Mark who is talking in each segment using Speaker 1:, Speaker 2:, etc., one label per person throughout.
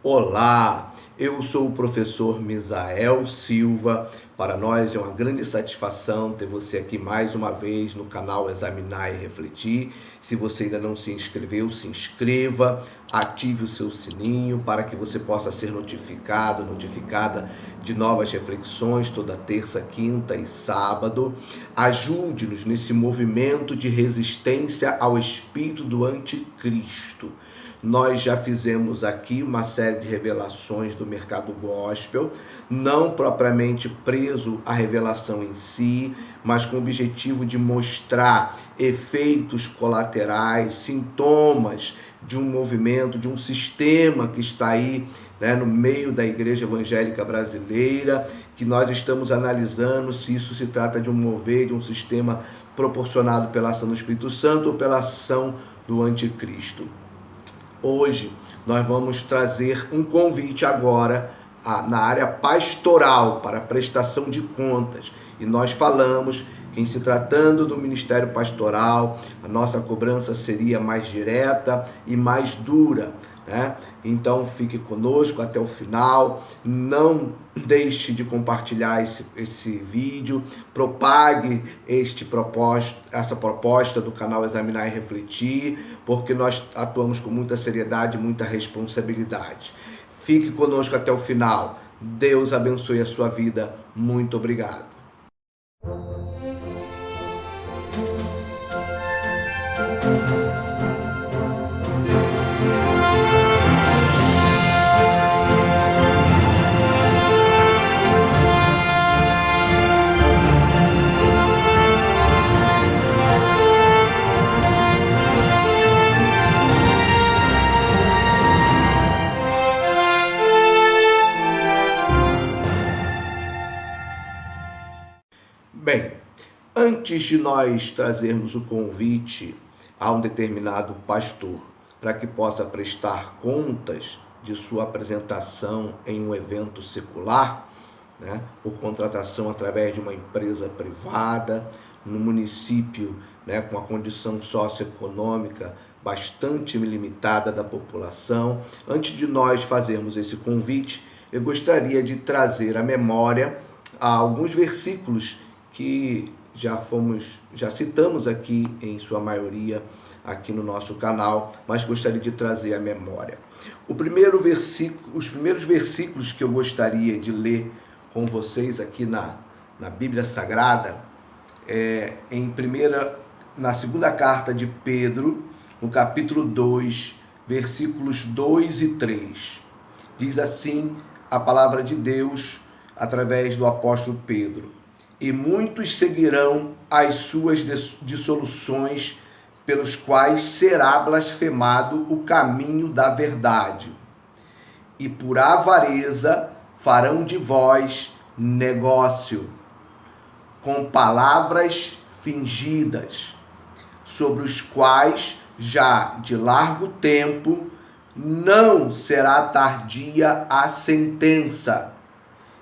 Speaker 1: Olá, eu sou o professor Misael Silva. Para nós é uma grande satisfação ter você aqui mais uma vez no canal Examinar e Refletir. Se você ainda não se inscreveu, se inscreva, ative o seu sininho para que você possa ser notificada de novas reflexões toda terça, quinta e sábado. Ajude-nos nesse movimento de resistência ao espírito do anticristo. Nós já fizemos aqui uma série de revelações do mercado gospel, não propriamente preso à revelação em si, mas com o objetivo de mostrar efeitos colaterais, sintomas de um movimento, de um sistema que está aí, no meio da igreja evangélica brasileira, que nós estamos analisando se isso se trata de um mover, de um sistema proporcionado pela ação do Espírito Santo ou pela ação do anticristo. Hoje nós vamos trazer um convite agora na área pastoral para prestação de contas. E nós falamos que, em se tratando do ministério pastoral, a nossa cobrança seria mais direta e mais dura, né? Então fique conosco até o final, não deixe de compartilhar esse vídeo, propague essa proposta do canal Examinar e Refletir, porque nós atuamos com muita seriedade e muita responsabilidade. Fique conosco até o final. Deus abençoe a sua vida. Muito obrigado. Bem, antes de nós trazermos o convite a um determinado pastor para que possa prestar contas de sua apresentação em um evento secular, por contratação através de uma empresa privada, no município, com a condição socioeconômica bastante limitada da população, antes de nós fazermos esse convite, eu gostaria de trazer à memória alguns versículos que já citamos aqui, em sua maioria, aqui no nosso canal, mas gostaria de trazer à memória. Os primeiros versículos que eu gostaria de ler com vocês aqui na Bíblia Sagrada, na segunda carta de Pedro, no capítulo 2, versículos 2 e 3. Diz assim a palavra de Deus através do apóstolo Pedro: e muitos seguirão as suas dissoluções, pelos quais será blasfemado o caminho da verdade. E por avareza farão de vós negócio, com palavras fingidas, sobre os quais já de largo tempo não será tardia a sentença,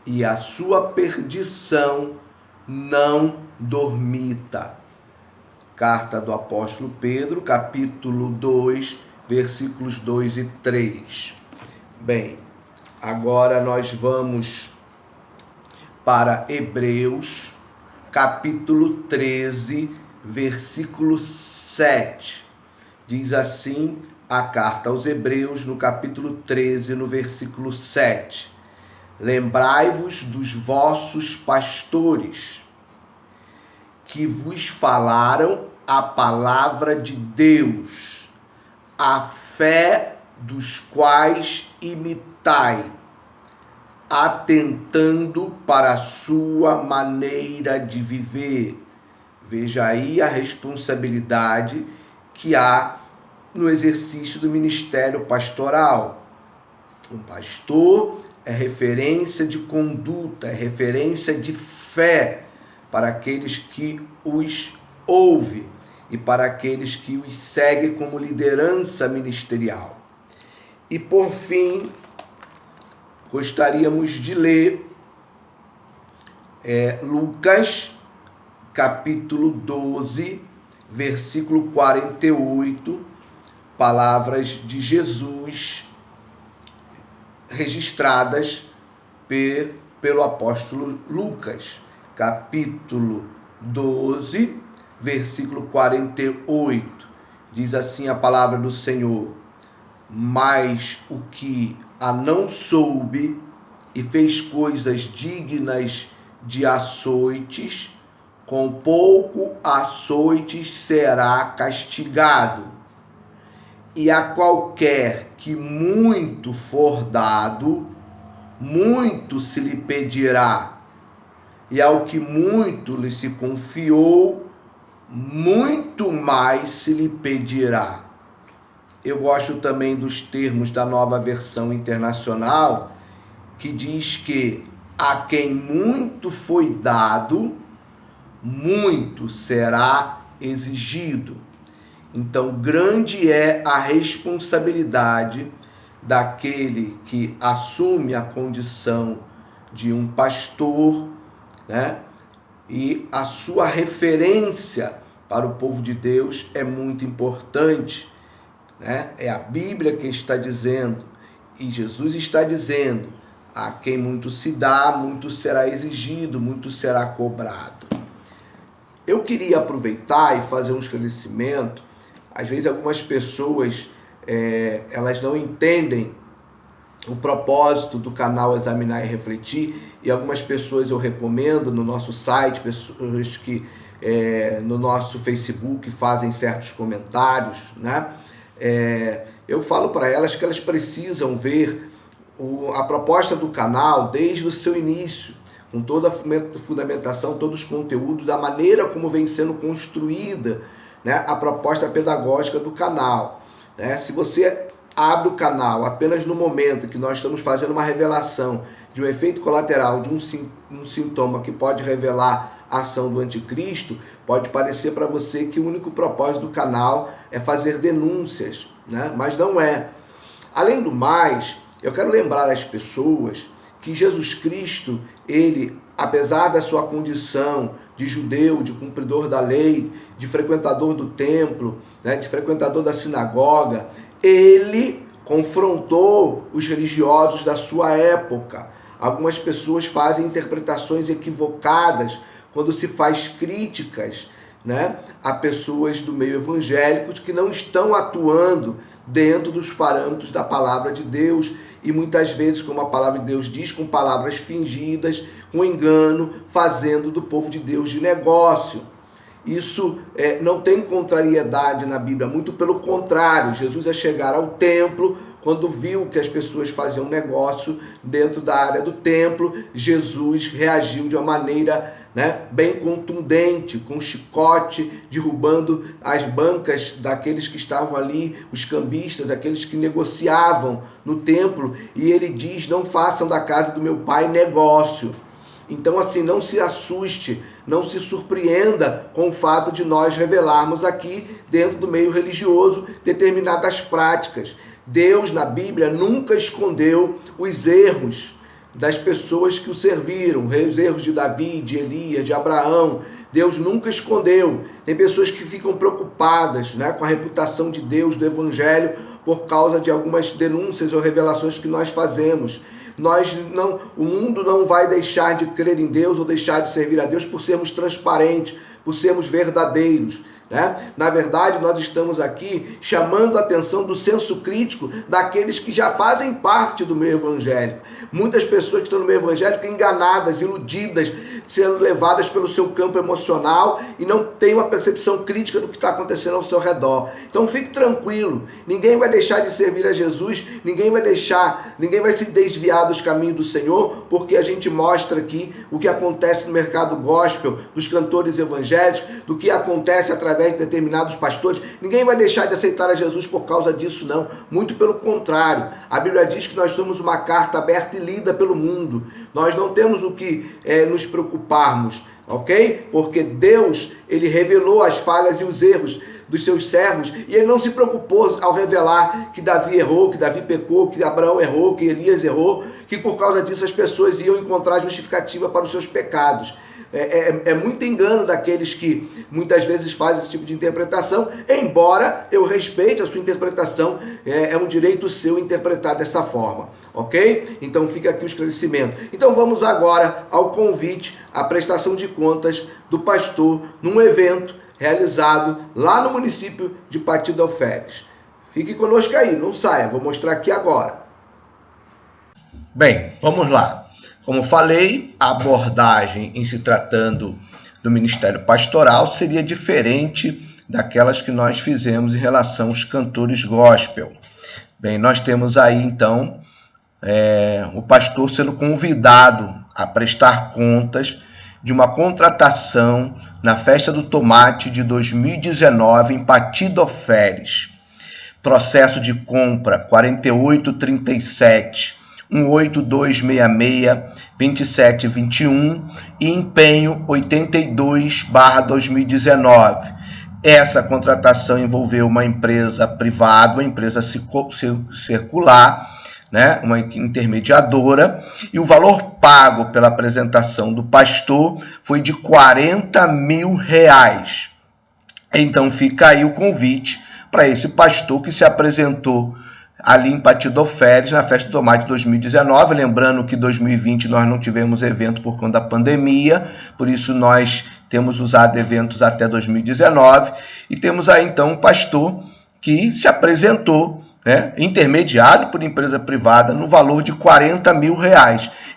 Speaker 1: e a sua perdição não dormita. Carta do apóstolo Pedro, capítulo 2, versículos 2 e 3. Bem, agora nós vamos para Hebreus, capítulo 13, versículo 7. Diz assim a carta aos Hebreus, no capítulo 13, no versículo 7. Lembrai-vos dos vossos pastores, que vos falaram a palavra de Deus, a fé dos quais imitai, atentando para a sua maneira de viver. Veja aí a responsabilidade que há no exercício do ministério pastoral. Um pastor é referência de conduta, é referência de fé para aqueles que os ouvem e para aqueles que os seguem como liderança ministerial. E por fim, gostaríamos de ler Lucas, capítulo 12, versículo 48, palavras de Jesus, registradas pelo apóstolo Lucas, capítulo 12, versículo 48. Diz assim a palavra do Senhor: mas o que a não soube e fez coisas dignas de açoites, com pouco açoites será castigado. E a qualquer que muito for dado, muito se lhe pedirá. E ao que muito lhe se confiou, muito mais se lhe pedirá. Eu gosto também dos termos da Nova Versão Internacional, que diz que a quem muito foi dado, muito será exigido. Então, grande é a responsabilidade daquele que assume a condição de um pastor, né? E a sua referência para o povo de Deus é muito importante, né? É a Bíblia que está dizendo, e Jesus está dizendo: a quem muito se dá, muito será exigido, muito será cobrado. Eu queria aproveitar e fazer um esclarecimento. Às vezes algumas pessoas elas não entendem o propósito do canal Examinar e Refletir, e algumas pessoas eu recomendo no nosso site, pessoas que no nosso Facebook fazem certos comentários, né? Eu falo para elas que elas precisam ver a proposta do canal desde o seu início, com toda a fundamentação, todos os conteúdos, da maneira como vem sendo construída, né, a proposta pedagógica do canal. Né? Se você abre o canal apenas no momento que nós estamos fazendo uma revelação de um efeito colateral, de um sintoma que pode revelar a ação do anticristo, pode parecer para você que o único propósito do canal é fazer denúncias, né? Mas não é. Além do mais, eu quero lembrar às pessoas que Jesus Cristo, ele, apesar da sua condição de judeu, de cumpridor da lei, de frequentador do templo, né, de frequentador da sinagoga, ele confrontou os religiosos da sua época. Algumas pessoas fazem interpretações equivocadas quando se faz críticas, né, a pessoas do meio evangélico que não estão atuando dentro dos parâmetros da palavra de Deus, e muitas vezes, como a palavra de Deus diz, com palavras fingidas, com engano, fazendo do povo de Deus de negócio. Isso não tem contrariedade na Bíblia, muito pelo contrário. Jesus, ao chegar ao templo, quando viu que as pessoas faziam negócio dentro da área do templo, Jesus reagiu de uma maneira, né, bem contundente, com chicote, derrubando as bancas daqueles que estavam ali, os cambistas, aqueles que negociavam no templo, e ele diz: não façam da casa do meu pai negócio. Então, assim, não se assuste, não se surpreenda com o fato de nós revelarmos aqui, dentro do meio religioso, determinadas práticas. Deus, na Bíblia, nunca escondeu os erros das pessoas que o serviram, os erros de Davi, de Elias, de Abraão. Deus nunca escondeu. Tem pessoas que ficam preocupadas, né, com a reputação de Deus, do Evangelho, por causa de algumas denúncias ou revelações que nós fazemos. O mundo não vai deixar de crer em Deus ou deixar de servir a Deus por sermos transparentes, por sermos verdadeiros, né? Na verdade, nós estamos aqui chamando a atenção do senso crítico daqueles que já fazem parte do meio evangélico. Muitas pessoas que estão no meio evangélico enganadas, iludidas, sendo levadas pelo seu campo emocional e não têm uma percepção crítica do que está acontecendo ao seu redor. Então fique tranquilo, ninguém vai deixar de servir a Jesus, ninguém vai se desviar dos caminhos do Senhor, porque a gente mostra aqui o que acontece no mercado gospel, dos cantores evangélicos, do que acontece através de determinados pastores. Ninguém vai deixar de aceitar a Jesus por causa disso, não. Muito pelo contrário. A Bíblia diz que nós somos uma carta aberta e lida pelo mundo. Nós não temos o que nos preocuparmos, ok? Porque Deus, ele revelou as falhas e os erros dos seus servos, e ele não se preocupou ao revelar que Davi errou, que Davi pecou, que Abraão errou, que Elias errou, que por causa disso as pessoas iam encontrar justificativa para os seus pecados. É muito engano daqueles que muitas vezes fazem esse tipo de interpretação, embora eu respeite a sua interpretação, é um direito seu interpretar dessa forma, ok? Então fica aqui o esclarecimento. Então vamos agora ao convite à prestação de contas do pastor num evento realizado lá no município de Pati do Alferes. Fique conosco aí, não saia, vou mostrar aqui agora. Bem, vamos lá. Como falei, a abordagem em se tratando do Ministério Pastoral seria diferente daquelas que nós fizemos em relação aos cantores gospel. Bem, nós temos aí então o pastor sendo convidado a prestar contas de uma contratação na Festa do Tomate de 2019 em Pati do Alferes. Processo de compra 4837 18266-2721 e empenho 82/2019. Essa contratação envolveu uma empresa privada, uma empresa circular, né, uma intermediadora, e o valor pago pela apresentação do pastor foi de R$40 mil. Então fica aí o convite para esse pastor que se apresentou ali em Pati do Alferes, na Festa do Tomate 2019, lembrando que 2020 nós não tivemos evento por conta da pandemia, por isso nós temos usado eventos até 2019, e temos aí então um pastor que se apresentou, né, intermediado por empresa privada, no valor de R$40 mil.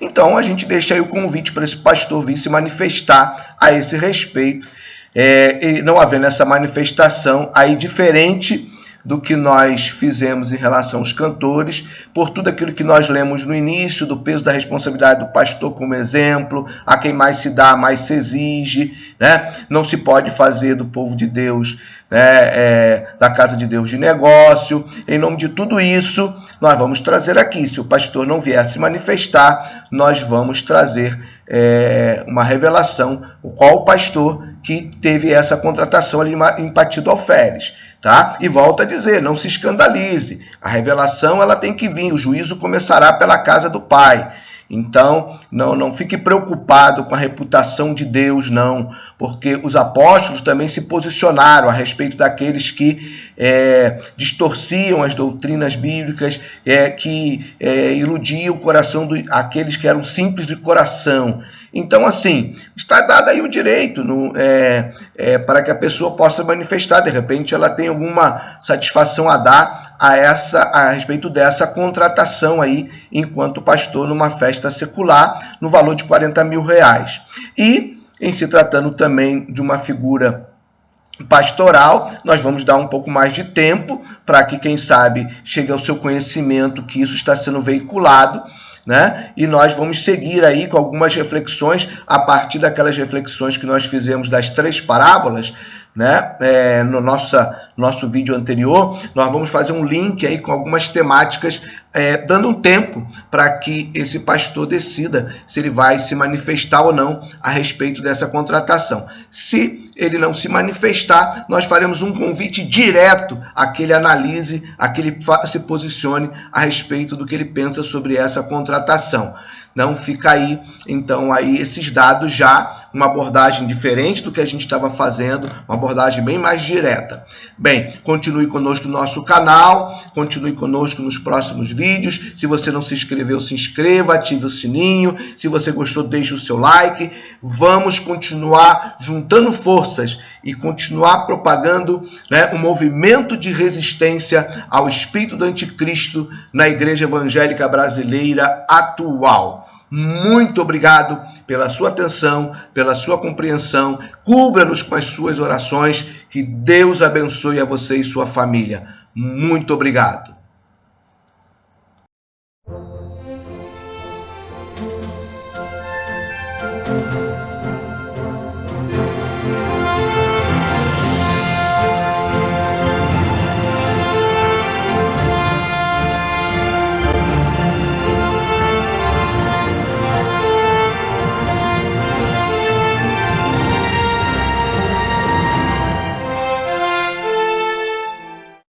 Speaker 1: Então a gente deixa aí o convite para esse pastor vir se manifestar a esse respeito, e não havendo essa manifestação aí diferente do que nós fizemos em relação aos cantores, por tudo aquilo que nós lemos no início, do peso da responsabilidade do pastor como exemplo, a quem mais se dá, mais se exige, né? Não se pode fazer do povo de Deus, né, da casa de Deus de negócio. Em nome de tudo isso, nós vamos trazer aqui, se o pastor não vier se manifestar, nós vamos trazer uma revelação, qual o pastor que teve essa contratação ali em Pati do Alferes, tá? E volto a dizer, não se escandalize, a revelação ela tem que vir, o juízo começará pela casa do Pai. Então, não fique preocupado com a reputação de Deus, não, porque os apóstolos também se posicionaram a respeito daqueles que distorciam as doutrinas bíblicas, que iludiam o coração daqueles que eram simples de coração. Então, assim, está dado aí o direito para que a pessoa possa manifestar, de repente ela tem alguma satisfação a dar a respeito dessa contratação aí, enquanto pastor numa festa secular, no valor de R$40 mil. E, em se tratando também de uma figura pastoral, nós vamos dar um pouco mais de tempo para que, quem sabe, chegue ao seu conhecimento que isso está sendo veiculado, né? E nós vamos seguir aí com algumas reflexões a partir daquelas reflexões que nós fizemos das 3 parábolas, né? No nosso vídeo anterior, nós vamos fazer um link aí com algumas temáticas, dando um tempo para que esse pastor decida se ele vai se manifestar ou não a respeito dessa contratação. Se ele não se manifestar, nós faremos um convite direto a que ele analise, a que ele se posicione a respeito do que ele pensa sobre essa contratação. Não fica aí, então, aí esses dados já, uma abordagem diferente do que a gente estava fazendo, uma abordagem bem mais direta. Bem, continue conosco no nosso canal, continue conosco nos próximos vídeos. Se você não se inscreveu, se inscreva, ative o sininho. Se você gostou, deixe o seu like. Vamos continuar juntando forças e continuar propagando, né, um movimento de resistência ao espírito do anticristo na igreja evangélica brasileira atual. Muito obrigado pela sua atenção, pela sua compreensão. Cubra-nos com as suas orações. Que Deus abençoe a você e sua família. Muito obrigado.